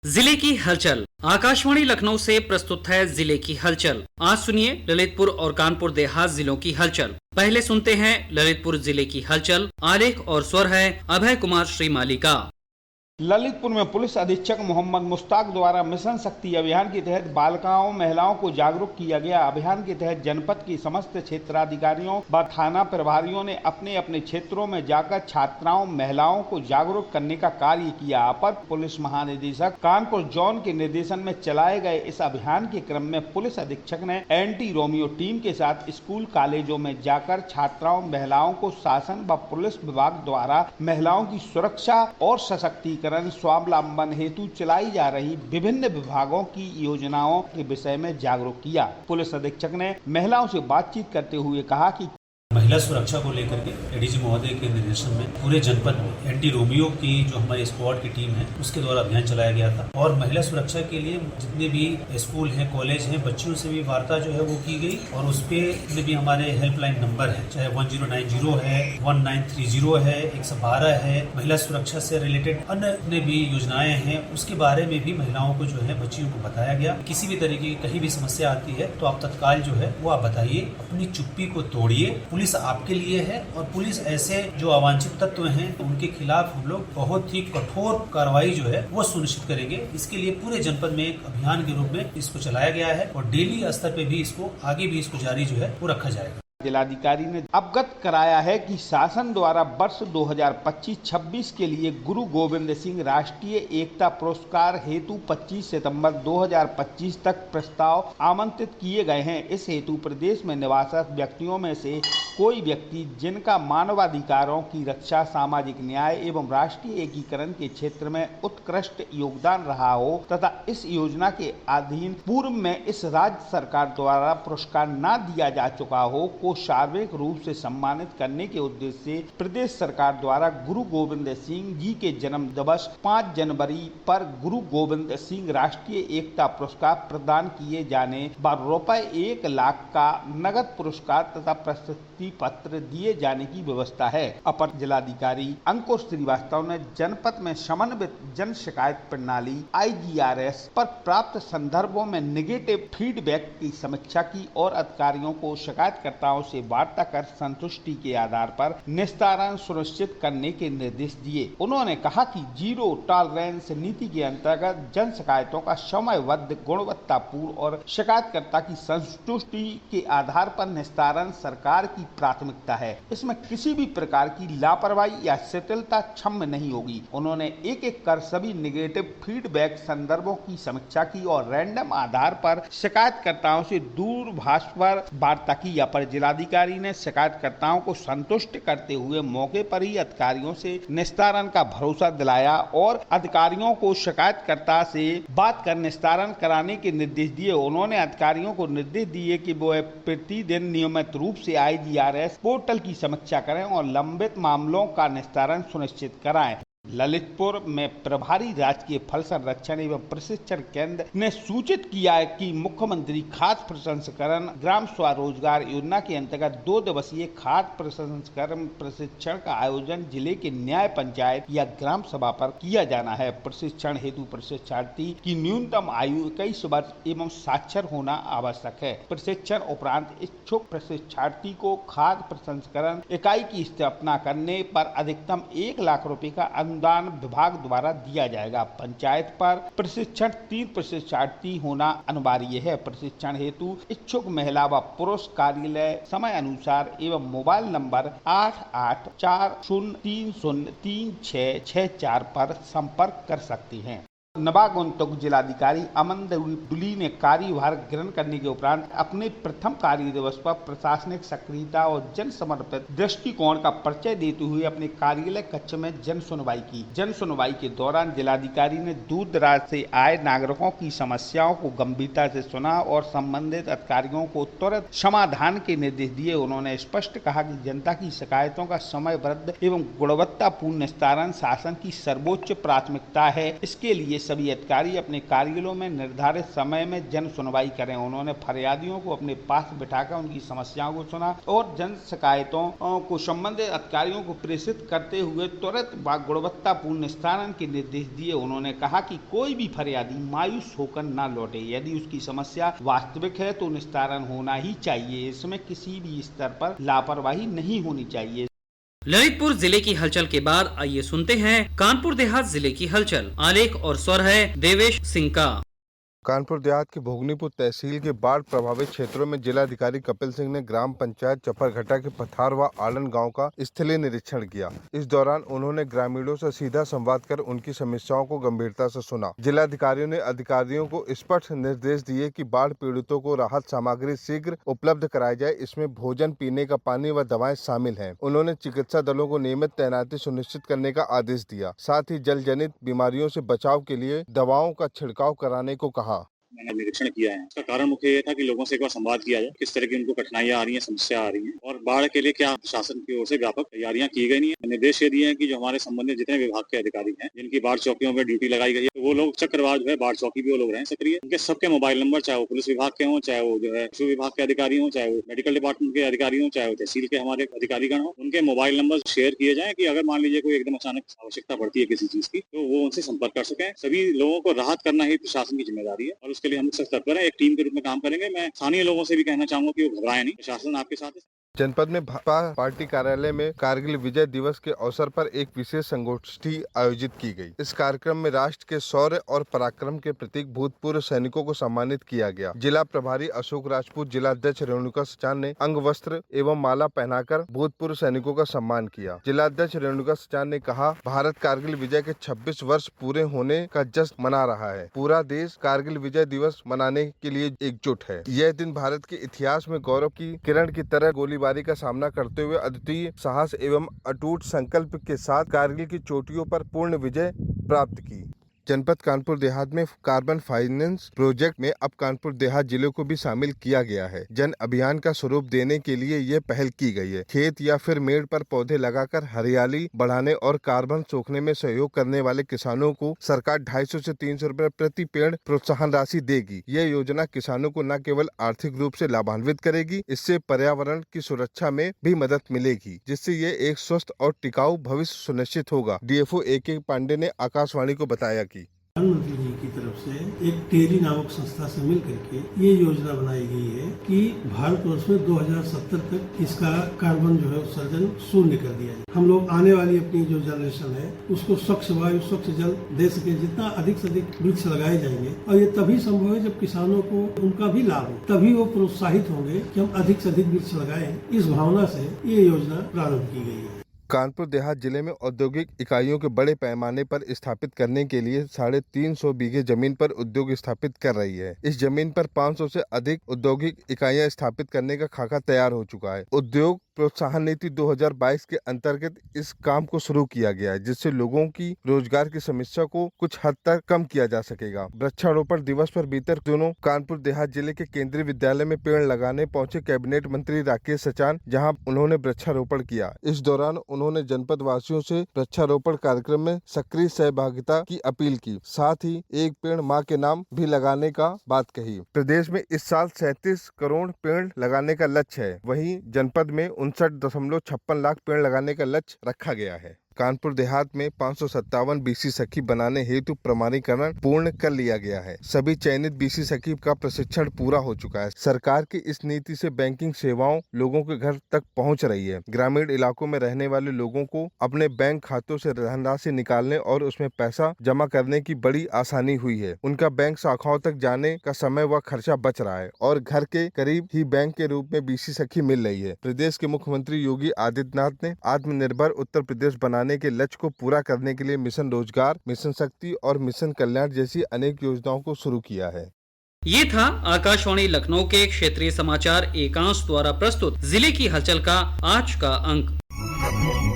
जिले की हलचल। आकाशवाणी लखनऊ से प्रस्तुत है जिले की हलचल। आज सुनिए ललितपुर और कानपुर देहात जिलों की हलचल। पहले सुनते हैं ललितपुर जिले की हलचल। आलेख और स्वर है अभय कुमार श्रीमाली का। ललितपुर में पुलिस अधीक्षक मोहम्मद मुश्ताक द्वारा मिशन शक्ति अभियान के तहत बालिकाओं महिलाओं को जागरूक किया गया। अभियान के तहत जनपद की समस्त क्षेत्राधिकारियों व थाना प्रभारियों ने अपने अपने क्षेत्रों में जाकर छात्राओं महिलाओं को जागरूक करने का कार्य किया। अपर पुलिस महानिदेशक कानपुर जोन के निर्देशन में चलाए गए इस अभियान के क्रम में पुलिस अधीक्षक ने एंटी रोमियो टीम के साथ स्कूल कॉलेजों में जाकर छात्राओं महिलाओं को शासन व पुलिस विभाग द्वारा महिलाओं की सुरक्षा और सशक्तिकरण स्वावलंबन हेतु चलाई जा रही विभिन्न विभागों की योजनाओं के विषय में जागरूक किया। पुलिस अधीक्षक ने महिलाओं से बातचीत करते हुए कहा कि महिला सुरक्षा को लेकर के एडीजी महोदय के निर्देशन में पूरे जनपद में एंटी रोमियो की जो हमारी स्क्वाड की टीम है उसके द्वारा अभियान चलाया गया था और महिला सुरक्षा के लिए जितने भी स्कूल हैं कॉलेज हैं बच्चियों से भी वार्ता जो है वो की गई और उस पे जितने भी हमारे हेल्पलाइन नंबर है चाहे 1090 है 1930 है 112 है महिला सुरक्षा से रिलेटेड अन्य भी योजनाएं हैं उसके बारे में भी महिलाओं को जो है बच्चियों को बताया गया। किसी भी तरीके की कहीं भी समस्या आती है तो आप तत्काल जो है वो आप बताइए, अपनी चुप्पी को तोड़िए। पुलिस आपके लिए है और पुलिस ऐसे जो अवांछित तत्व हैं उनके खिलाफ हम लोग बहुत ही कठोर कार्रवाई जो है वो सुनिश्चित करेंगे। इसके लिए पूरे जनपद में एक अभियान के रूप में इसको चलाया गया है और डेली स्तर पे भी इसको आगे भी इसको जारी जो है वो रखा जाएगा। जिलाधिकारी ने अवगत कराया है कि शासन द्वारा वर्ष 2025-26 के लिए गुरु गोविंद सिंह राष्ट्रीय एकता पुरस्कार हेतु 25 सितंबर 2025 तक प्रस्ताव आमंत्रित किए गए हैं। इस हेतु प्रदेश में निवासरत व्यक्तियों में से कोई व्यक्ति जिनका मानवाधिकारों की रक्षा, सामाजिक न्याय एवं राष्ट्रीय एकीकरण के क्षेत्र में उत्कृष्ट योगदान रहा हो तथा इस योजना के अधीन पूर्व में इस राज्य सरकार द्वारा पुरस्कार न दिया जा चुका हो को सार्वजनिक रूप से सम्मानित करने के उद्देश्य से प्रदेश सरकार द्वारा गुरु गोविंद सिंह जी के जन्म दिवस 5 जनवरी पर गुरु गोविंद सिंह राष्ट्रीय एकता पुरस्कार प्रदान किए जाने व ₹1 लाख का नगद पुरस्कार तथा प्रशस्ति पत्र दिए जाने की व्यवस्था है। अपर जिलाधिकारी अंकुश श्रीवास्तव ने जनपद में समन्वित जन शिकायत प्रणाली IGRS पर प्राप्त संदर्भों में नेगेटिव फीडबैक की समीक्षा की और अधिकारियों को शिकायतकर्ताओं से वार्ता कर संतुष्टि के आधार पर निस्तारण सुनिश्चित करने के निर्देश दिए। उन्होंने कहा कि जीरो टॉलरेंस नीति के अंतर्गत जन शिकायतों का समयबद्ध, गुणवत्तापूर्ण और शिकायतकर्ता की संतुष्टि के आधार पर निस्तारण सरकार की प्राथमिकता है। इसमें किसी भी प्रकार की लापरवाही या शिथिलता क्षम्य नहीं होगी। उन्होंने एक एक कर सभी नेगेटिव फीडबैक संदर्भों की समीक्षा की और रैंडम आधार पर शिकायतकर्ताओं से दूरभाष पर वार्ता की। अपर जिलाधिकारी ने शिकायतकर्ताओं को संतुष्ट करते हुए मौके पर ही अधिकारियों से निस्तारण का भरोसा दिलाया और अधिकारियों को शिकायतकर्ता से बात कर निस्तारण कराने के निर्देश दिए। उन्होंने अधिकारियों को निर्देश दिए कि वो प्रतिदिन नियमित रूप से IGRS पोर्टल की समीक्षा करें और लंबित मामलों का निस्तारण सुनिश्चित कराएं। ललितपुर में प्रभारी राजकीय फल संरक्षण एवं प्रशिक्षण केंद्र ने सूचित किया है कि मुख्यमंत्री खाद्य प्रसंस्करण ग्राम स्वरोजगार योजना के अंतर्गत 2 दिवसीय खाद्य प्रसंस्करण प्रशिक्षण का आयोजन जिले के न्याय पंचायत या ग्राम सभा पर किया जाना है। प्रशिक्षण हेतु प्रशिक्षार्थी की न्यूनतम आयु 21 वर्ष एवं साक्षर होना आवश्यक है। प्रशिक्षण उपरांत इच्छुक प्रशिक्षार्थी को खाद्य प्रसंस्करण इकाई की स्थापना करने पर अधिकतम 1 लाख रुपए का अनुदान विभाग द्वारा दिया जाएगा। पंचायत पर प्रशिक्षण 3 प्रशिक्षार्थी होना अनिवार्य है। प्रशिक्षण हेतु इच्छुक महिला व पुरुष कार्यालय समय अनुसार एवं मोबाइल नंबर 8840303664 पर संपर्क कर सकती हैं। नवागंतुक जिलाधिकारी अमन दुली ने कार्यभार ग्रहण करने के उपरांत अपने प्रथम कार्य दिवस पर प्रशासनिक सक्रियता और जन समर्पित दृष्टिकोण का परिचय देते हुए अपने कार्यालय कक्ष में जन सुनवाई की। जन सुनवाई के दौरान जिलाधिकारी ने दूर दराज से आए नागरिकों की समस्याओं को गंभीरता से सुना और संबंधित अधिकारियों को तुरंत समाधान के निर्देश दिए। उन्होंने स्पष्ट कहा कि जनता की शिकायतों का समयबद्ध एवं गुणवत्तापूर्ण निस्तारण शासन की सर्वोच्च प्राथमिकता है। इसके लिए सभी अधिकारी अपने कार्यालयों में निर्धारित समय में जन सुनवाई करें। उन्होंने फरियादियों को अपने पास बिठाकर उनकी समस्याओं को सुना और जन शिकायतों को संबंधित अधिकारियों को प्रेषित करते हुए त्वरित व गुणवत्तापूर्ण निस्तारण के निर्देश दिए। उन्होंने कहा कि कोई भी फरियादी मायूस होकर न लौटे। यदि उसकी समस्या वास्तविक है तो निस्तारण होना ही चाहिए। इसमें किसी भी स्तर पर लापरवाही नहीं होनी चाहिए। ललितपुर जिले की हलचल के बाद आइए सुनते हैं कानपुर देहात जिले की हलचल। आलेख और स्वर है देवेश सिंह का। कानपुर देहात के भोगनीपुर तहसील के बाढ़ प्रभावित क्षेत्रों में जिलाधिकारी कपिल सिंह ने ग्राम पंचायत चपरघटा के पथार व आलन गांव का स्थलीय निरीक्षण किया। इस दौरान उन्होंने ग्रामीणों से सीधा संवाद कर उनकी समस्याओं को गंभीरता से सुना। जिलाधिकारियों ने अधिकारियों को स्पष्ट निर्देश दिए कि बाढ़ पीड़ितों को राहत सामग्री शीघ्र उपलब्ध कराई जाए। इसमें भोजन, पीने का पानी व दवाएं शामिल हैं। उन्होंने चिकित्सा दलों को नियमित तैनाती सुनिश्चित करने का आदेश दिया। साथ ही जल जनित बीमारियों से बचाव के लिए दवाओं का छिड़काव कराने को कहा। मैंने निरीक्षण किया है। इसका कारण मुख्य ये था कि लोगों से एक बार संवाद किया जाए, किस तरह की उनको कठिनाइयां आ रही हैं, समस्या आ रही हैं और बाढ़ के लिए क्या प्रशासन की ओर से व्यापक तैयारियां की गई नहीं है। निर्देश ये दिए हैं कि जो हमारे संबंधित जितने विभाग के अधिकारी हैं, जिनकी बाढ़ चौकियों में ड्यूटी लगाई गई है, तो वो लोग चक्रवार जो है बाढ़ चौकी भी वो लोग रहे सक्रिय। उनके सबके मोबाइल नंबर, चाहे वो पुलिस विभाग के हों, चाहे वो जो है कृषि विभाग के अधिकारी हों, चाहे वो मेडिकल डिपार्टमेंट के अधिकारी हों, चाहे वो तहसील के हमारे अधिकारीगण हों, उनके मोबाइल नंबर शेयर किए जाए कि अगर मान लीजिए कोई एकदम अचानक आवश्यकता पड़ती है किसी चीज की, तो वो उनसे संपर्क कर सकें। सभी लोगों को राहत करना ही प्रशासन की जिम्मेदारी है और उसके लिए हम सख्त तत्पर हैं। एक टीम के रूप में काम करेंगे। मैं स्थानीय लोगों से भी कहना चाहूंगा कि वो घबराएं नहीं, प्रशासन आपके साथ है। जनपद में भाजपा पार्टी कार्यालय में कारगिल विजय दिवस के अवसर पर एक विशेष संगोष्ठी आयोजित की गई। इस कार्यक्रम में राष्ट्र के शौर्य और पराक्रम के प्रतीक भूतपूर्व सैनिकों को सम्मानित किया गया। जिला प्रभारी अशोक राजपूत, जिला अध्यक्ष रेणुका सचान ने अंग वस्त्र एवं माला पहनाकर भूतपूर्व सैनिकों का सम्मान किया। जिला अध्यक्ष रेणुका सचान ने कहा, भारत कारगिल विजय के 26 वर्ष पूरे होने का जश्न मना रहा है। पूरा देश कारगिल विजय दिवस मनाने के लिए एकजुट है। यह दिन भारत के इतिहास में गौरव की किरण की तरह गोलीबारी का सामना करते हुए अद्वितीय साहस एवं अटूट संकल्प के साथ कारगिल की चोटियों पर पूर्ण विजय प्राप्त की। जनपद कानपुर देहात में कार्बन फाइनेंस प्रोजेक्ट में अब कानपुर देहात जिले को भी शामिल किया गया है। जन अभियान का स्वरूप देने के लिए ये पहल की गई है। खेत या फिर मेड़ पर पौधे लगाकर हरियाली बढ़ाने और कार्बन सोखने में सहयोग करने वाले किसानों को सरकार 250 से 300 रुपए प्रति पेड़ प्रोत्साहन राशि देगी। यह योजना किसानों को न केवल आर्थिक रूप से लाभान्वित करेगी, इससे पर्यावरण की सुरक्षा में भी मदद मिलेगी, जिससे ये एक स्वस्थ और टिकाऊ भविष्य सुनिश्चित होगा। डीएफओ AK पांडे ने आकाशवाणी को बताया कि प्रधानमंत्री जी की तरफ से एक टेरी नामक संस्था से मिल करके ये योजना बनाई गई है कि भारतवर्ष में 2070 तक इसका कार्बन जो है उत्सर्जन शून्य कर दिया जाए। हम लोग आने वाली अपनी जो जनरेशन है उसको स्वच्छ वायु, स्वच्छ जल दे सके। जितना अधिक से अधिक वृक्ष लगाए जाएंगे और ये तभी संभव है जब किसानों को उनका भी लाभ हो, तभी वो प्रोत्साहित होंगे कि हम अधिक से अधिक वृक्ष लगाएं। इस भावना से ये योजना प्रारंभ की गई है। कानपुर देहात जिले में औद्योगिक इकाइयों के बड़े पैमाने पर स्थापित करने के लिए 350 बीघे जमीन पर उद्योग स्थापित कर रही है। इस जमीन पर 500 से अधिक औद्योगिक इकाइयां स्थापित करने का खाका तैयार हो चुका है। उद्योग प्रोत्साहन नीति 2022 के अंतर्गत इस काम को शुरू किया गया है, जिससे लोगों की रोजगार की समस्या को कुछ हद तक कम किया जा सकेगा। वृक्षारोपण दिवस पर बीते दिनों कानपुर देहात जिले के केंद्रीय विद्यालय में पेड़ लगाने पहुंचे कैबिनेट मंत्री राकेश सचान, जहां उन्होंने वृक्षारोपण किया। इस दौरान उन्होंने जनपद वासियों से वृक्षारोपण कार्यक्रम में सक्रिय सहभागिता की अपील की। साथ ही एक पेड़ मां के नाम भी लगाने का बात कही। प्रदेश में इस साल 37 करोड़ पेड़ लगाने का लक्ष्य है। वहीं जनपद में 59.56 लाख पेड़ लगाने का लक्ष्य रखा गया है। कानपुर देहात में 557 बीसी सखी बनाने हेतु प्रमाणीकरण पूर्ण कर लिया गया है। सभी चयनित बीसी सखी का प्रशिक्षण पूरा हो चुका है। सरकार की इस नीति से बैंकिंग सेवाओं लोगों के घर तक पहुंच रही है। ग्रामीण इलाकों में रहने वाले लोगों को अपने बैंक खातों से धनराशि निकालने और उसमें पैसा जमा करने की बड़ी आसानी हुई है। उनका बैंक शाखाओं तक जाने का समय व खर्चा बच रहा है और घर के करीब ही बैंक के रूप में बीसी सखी मिल रही है। प्रदेश के मुख्यमंत्री योगी आदित्यनाथ ने आत्मनिर्भर उत्तर प्रदेश बनाने के लक्ष्य को पूरा करने के लिए मिशन रोजगार, मिशन शक्ति और मिशन कल्याण जैसी अनेक योजनाओं को शुरू किया है। ये था आकाशवाणी लखनऊ के क्षेत्रीय समाचार एकांश द्वारा प्रस्तुत जिले की हलचल का आज का अंक।